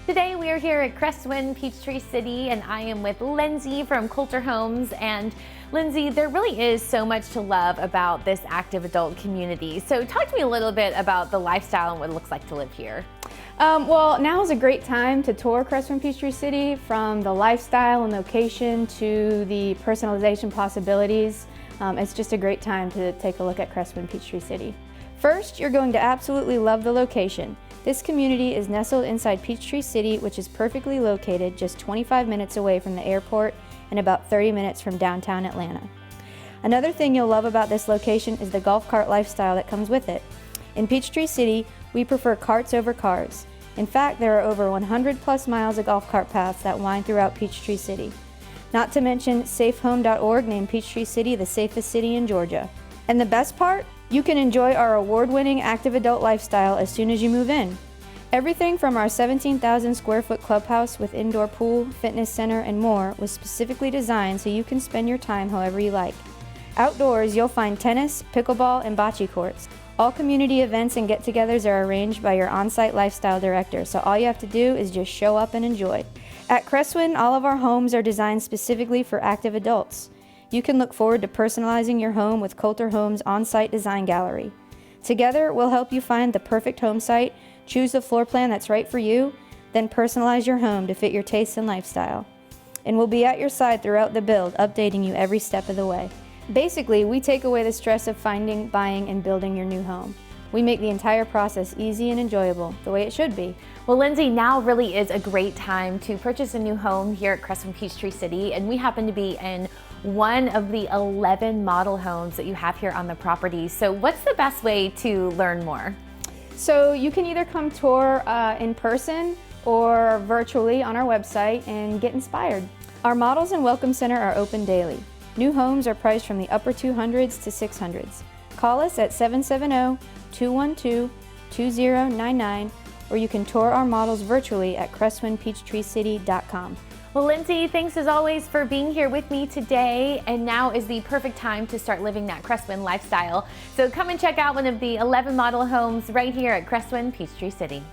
Today we are here at Cresswind Peachtree City, and I am with Lindsay from Kolter Homes. And Lindsay, there really is so much to love about this active adult community. So talk to me a little bit about the lifestyle and what it looks like to live here. Well, now is a great time to tour Cresswind Peachtree City, from the lifestyle and location to the personalization possibilities. It's just a great time to take a look at Cresswind Peachtree City. First, you're going to absolutely love the location. This community is nestled inside Peachtree City, which is perfectly located just 25 minutes away from the airport and about 30 minutes from downtown Atlanta. Another thing you'll love about this location is the golf cart lifestyle that comes with it. In Peachtree City, we prefer carts over cars. In fact, there are over 100 plus miles of golf cart paths that wind throughout Peachtree City. Not to mention, safehome.org named Peachtree City the safest city in Georgia. And the best part? You can enjoy our award-winning active adult lifestyle as soon as you move in. Everything from our 17,000 square foot clubhouse with indoor pool, fitness center, and more was specifically designed so you can spend your time however you like. Outdoors, you'll find tennis, pickleball, and bocce courts. All community events and get-togethers are arranged by your on-site lifestyle director, so all you have to do is just show up and enjoy. At Cresswind, all of our homes are designed specifically for active adults. You can look forward to personalizing your home with Kolter Homes' on-site design gallery. Together, we'll help you find the perfect home site, choose the floor plan that's right for you, then personalize your home to fit your tastes and lifestyle. And we'll be at your side throughout the build, updating you every step of the way. Basically, we take away the stress of finding, buying, and building your new home. We make the entire process easy and enjoyable, the way it should be. Well, Lindsay, now really is a great time to purchase a new home here at Cresswind Peachtree City, and we happen to be in one of the 11 model homes that you have here on the property. So what's the best way to learn more? So you can either come tour in person or virtually on our website and get inspired. Our models and welcome center are open daily. New homes are priced from the upper 200s to 600s. Call us at 770-212-2099, or you can tour our models virtually at cresswindpeachtreecity.com. Well, Lindsay, thanks as always for being here with me today. And now is the perfect time to start living that Cresswind lifestyle. So come and check out one of the 11 model homes right here at Cresswind Peachtree City.